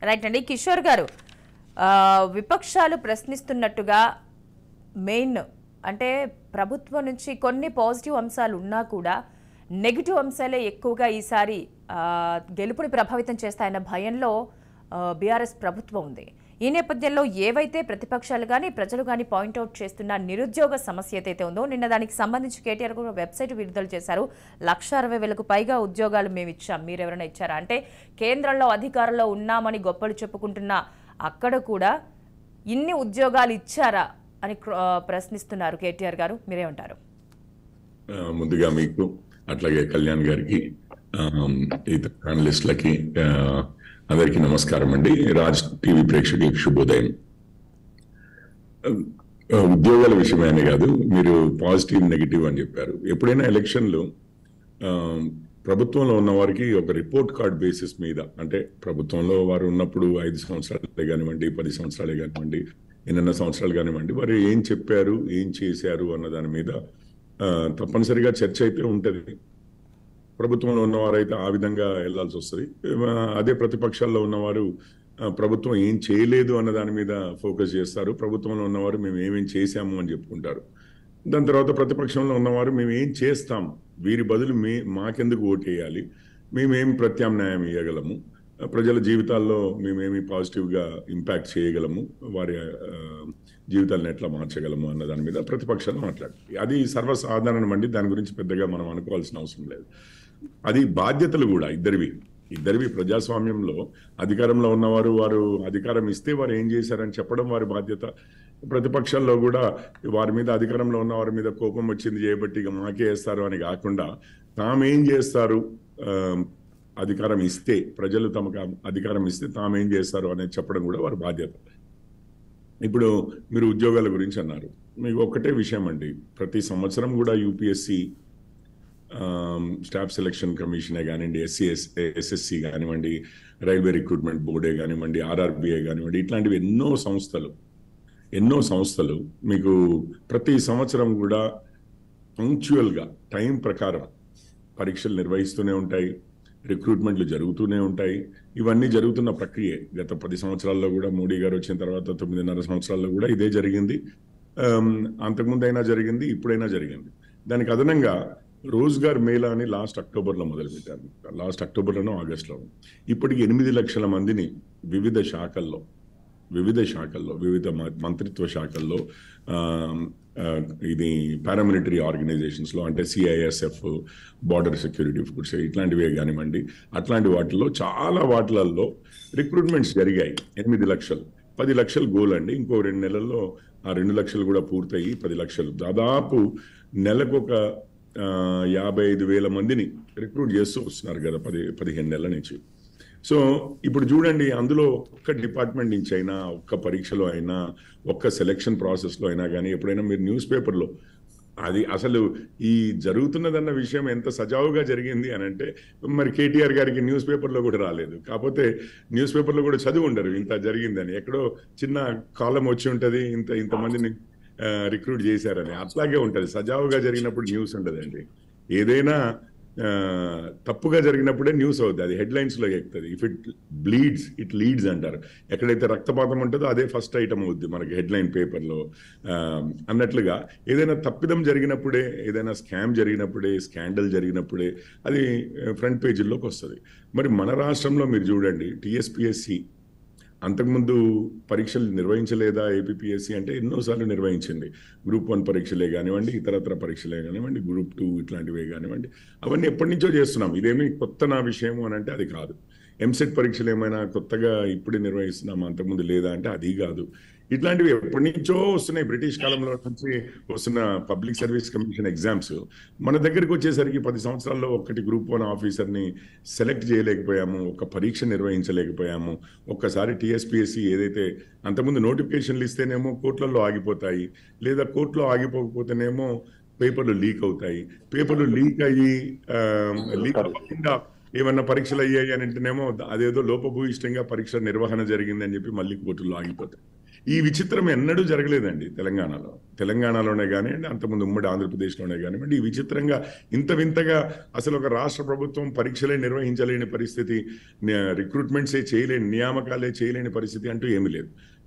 Right అండి. కిషోర్ గారు, విపక్షాలు ప్రశ్నిస్తున్నట్టుగా మెయిన్ అంటే ప్రభుత్వం నుంచి కొన్ని పాజిటివ్ అంశాలు ఉన్నా కూడా నెగిటివ్ అంశాలే ఎక్కువగా ఈసారి గెలుపుని ప్రభావితం చేస్తాయన్న భయంలో బీఆర్ఎస్ ప్రభుత్వం ఉంది. ఈ నేపథ్యంలో ఏవైతే ప్రతిపక్షాలు కానీ ప్రజలు కానీ పాయింట్అవుట్ చేస్తున్న నిరుద్యోగ సమస్య ఏదైతే ఉందో, నిన్న దానికి సంబంధించి కేటీఆర్ కూడా వెబ్సైట్ విడుదల చేశారు. 1,60,000కు పైగా ఉద్యోగాలు మేము ఇచ్చాం, మీరెవరైనా ఇచ్చారా అంటే, కేంద్రంలో అధికారంలో ఉన్నామని గొప్పలు చెప్పుకుంటున్న అక్కడ కూడా ఇన్ని ఉద్యోగాలు ఇచ్చారా అని ప్రశ్నిస్తున్నారు కేటీఆర్ గారు. మీరేమంటారు? ముందుగా మీకు, అట్లాగే కళ్యాణ్ గారికి, ఇతర ప్యానలిస్టులకి అందరికీ నమస్కారం అండి. రాజ్ టీవీ ప్రేక్షకులకు శుభోదయం. ఉద్యోగాల విషయమే కాదు, మీరు పాజిటివ్ నెగిటివ్ అని చెప్పారు. ఎప్పుడైనా ఎలక్షన్లు ప్రభుత్వంలో ఉన్న వారికి ఒక రిపోర్ట్ కార్డ్ బేసిస్ మీద, అంటే ప్రభుత్వంలో వారు ఉన్నప్పుడు 5 సంవత్సరాలే కానివ్వండి, 10 సంవత్సరాలే కానివ్వండి, ఎన్నెన్న సంవత్సరాలు కానివ్వండి, వారు ఏం చెప్పారు, ఏం చేశారు అన్న దాని మీద తప్పనిసరిగా చర్చ అయితే ఉంటుంది. ప్రభుత్వంలో ఉన్నవారైతే ఆ విధంగా వెళ్లాల్సి వస్తుంది. అదే ప్రతిపక్షాల్లో ఉన్నవారు ప్రభుత్వం ఏం చేయలేదు అన్న దాని మీద ఫోకస్ చేస్తారు. ప్రభుత్వంలో ఉన్నవారు మేము ఏమేం చేశాము అని చెప్పుకుంటారు. దాని తర్వాత ప్రతిపక్షంలో ఉన్నవారు మేము ఏం చేస్తాం, వీరి బదులు మాకెందుకు ఓటు వేయాలి, మేమేం ప్రత్యామ్నాయం ఇవ్వగలము, ప్రజల జీవితాల్లో మేమేమి పాజిటివ్గా ఇంపాక్ట్ చేయగలము, వారి జీవితాలను ఎట్లా మార్చగలము అన్న దాని మీద ప్రతిపక్షాలు మాట్లాడతాయి. అది సర్వసాధారణం అండి, దాని గురించి పెద్దగా మనం అనుకోవాల్సిన అవసరం లేదు. అది బాధ్యతలు కూడా ఇద్దరివి ప్రజాస్వామ్యంలో అధికారంలో ఉన్నవారు, వారు అధికారం ఇస్తే వారు ఏం చేశారని చెప్పడం వారి బాధ్యత. ప్రతిపక్షాల్లో కూడా వారి మీద, అధికారంలో ఉన్న వారి మీద కోపం వచ్చింది చేయబట్టి ఇక మాకే వేస్తారు అని కాకుండా, తామేం చేస్తారు, అధికారం ఇస్తే, ప్రజలు తమకు అధికారం ఇస్తే తామేం చేస్తారు అనేది చెప్పడం కూడా వారి బాధ్యత. ఇప్పుడు మీరు ఉద్యోగాల గురించి అన్నారు. మీకు ఒక్కటే విషయం అండి, ప్రతి సంవత్సరం కూడా యూపీఎస్సి, స్టాఫ్ సెలక్షన్ కమిషనే కానివ్వండి, ఎస్ఎస్సి కానివ్వండి, రైల్వే రిక్రూట్మెంట్ బోర్డే కానివ్వండి, ఆర్ఆర్బిఐ కానివ్వండి, ఇట్లాంటివి ఎన్నో సంస్థలు మీకు ప్రతి సంవత్సరం కూడా పంక్చువల్గా టైం ప్రకారం పరీక్షలు నిర్వహిస్తూనే ఉంటాయి, రిక్రూట్మెంట్లు జరుగుతూనే ఉంటాయి. ఇవన్నీ జరుగుతున్న ప్రక్రియ. గత 10 సంవత్సరాల్లో కూడా, మోడీ గారు వచ్చిన తర్వాత 9.5 సంవత్సరాల్లో కూడా ఇదే జరిగింది. అంతకుముందు అయినా జరిగింది, ఇప్పుడైనా జరిగింది. దానికి అదనంగా రోజ్గార్ మేళా అని లాస్ట్ అక్టోబర్లో మొదలుపెట్టారు. లాస్ట్ అక్టోబర్లోనో ఆగస్టులో. ఇప్పటికి 8 లక్షల మందిని వివిధ శాఖల్లో, వివిధ మంత్రిత్వ శాఖల్లో, ఇది పారామిలిటరీ ఆర్గనైజేషన్స్లో, అంటే సిఐఎస్ఎఫ్, బార్డర్ సెక్యూరిటీ ఫోర్స్, ఇట్లాంటివే కానివ్వండి, అట్లాంటి వాటిల్లో చాలా వాటిలలో రిక్రూట్మెంట్స్ జరిగాయి. 8 లక్షలు, 10 లక్షలు గోల్ అండి. ఇంకో 2 నెలల్లో ఆ 2 లక్షలు కూడా పూర్తయి 10 లక్షలు, దాదాపు నెలకొక 55,000 మందిని రిక్రూట్ చేస్తూ వస్తున్నారు కదా 15 నెలల నుంచి. సో ఇప్పుడు చూడండి, అందులో ఒక్క డిపార్ట్మెంట్ నుంచి అయినా, ఒక్క పరీక్షలో అయినా, ఒక్క సెలక్షన్ ప్రాసెస్లో అయినా కానీ ఎప్పుడైనా మీరు న్యూస్ పేపర్లో అది అసలు ఈ జరుగుతున్నదన్న విషయం ఎంత సజావుగా జరిగింది అని అంటే, మరి కేటీఆర్ గారికి న్యూస్ పేపర్లో కూడా రాలేదు. కాకపోతే న్యూస్ పేపర్లో కూడా చదివి ఉండరు ఇంత జరిగిందని. ఎక్కడో చిన్న కాలం వచ్చి ఉంటుంది, ఇంతమందిని రిక్రూట్ చేశారని. అట్లాగే ఉంటుంది, సజావుగా జరిగినప్పుడు న్యూస్ ఉండదండి. ఏదైనా తప్పుగా జరిగినప్పుడే న్యూస్ అవుతుంది, అది హెడ్లైన్స్లో ఎక్కుతుంది. If it bleeds it leads అంటారు. ఎక్కడైతే రక్తపాతం ఉంటుందో అదే ఫస్ట్ ఐటమ్ అవుద్ది మనకి హెడ్లైన్ పేపర్లో అన్నట్లుగా. ఏదైనా తప్పిదం జరిగినప్పుడే, ఏదైనా స్కామ్ జరిగినప్పుడే, స్కాండల్ జరిగినప్పుడే అది ఫ్రంట్ పేజీల్లోకి వస్తుంది. మరి మన రాష్ట్రంలో మీరు చూడండి, టీఎస్పీఎస్సి అంతకుముందు పరీక్షలు నిర్వహించలేదా? ఏపీపీఎస్సీ అంటే ఎన్నోసార్లు నిర్వహించింది. గ్రూప్ 1 పరీక్షలే కానివ్వండి, ఇతరత్ర పరీక్షలే కానివ్వండి, గ్రూప్ 2 ఇట్లాంటివే కానివ్వండి, అవన్నీ ఎప్పటి నుంచో చేస్తున్నాం. ఇదేమి కొత్త నా విషయము అని అంటే అది కాదు. ఎంసెట్ పరీక్షలు ఏమైనా కొత్తగా ఇప్పుడే నిర్వహిస్తున్నామా, అంతకుముందు లేదా అంటే అది కాదు. ఇట్లాంటివి ఎప్పటి నుంచో వస్తున్నాయి. బ్రిటిష్ కాలంలో నుంచి వస్తున్న పబ్లిక్ సర్వీస్ కమిషన్ ఎగ్జామ్స్ మన దగ్గరికి వచ్చేసరికి 10 సంవత్సరాల్లో ఒక్కటి గ్రూప్ 1 ఆఫీసర్ని సెలెక్ట్ చేయలేకపోయాము, ఒక పరీక్ష నిర్వహించలేకపోయాము. ఒక్కసారి టీఎస్పీఎస్సీ ఏదైతే అంతకుముందు నోటిఫికేషన్లు ఇస్తేనేమో కోర్టులలో ఆగిపోతాయి, లేదా కోర్టులో ఆగిపోకపోతేనేమో పేపర్లు లీక్ అవుతాయి. పేపర్లు లీక్ అయ్యి లీక్ అవ్వకుండా ఏమన్నా పరీక్షలు అయ్యాయి అని అంటేనేమో అదేదో లోపభూయిష్టంగా పరీక్ష నిర్వహణ జరిగిందని చెప్పి మళ్ళీ కోర్టుల్లో ఆగిపోతాయి. ఈ విచిత్రం ఎన్నడూ జరగలేదండి తెలంగాణలోనే కానివ్వండి, అంతకుముందు ఉమ్మడి ఆంధ్రప్రదేశ్లోనే కానివ్వండి. ఈ విచిత్రంగా ఇంత వింతగా అసలు ఒక రాష్ట్ర ప్రభుత్వం పరీక్షలే నిర్వహించలేని పరిస్థితి, రిక్రూట్మెంట్సే చేయలేని, నియామకాలే చేయలేని పరిస్థితి అంటూ ఏమీ లేదు.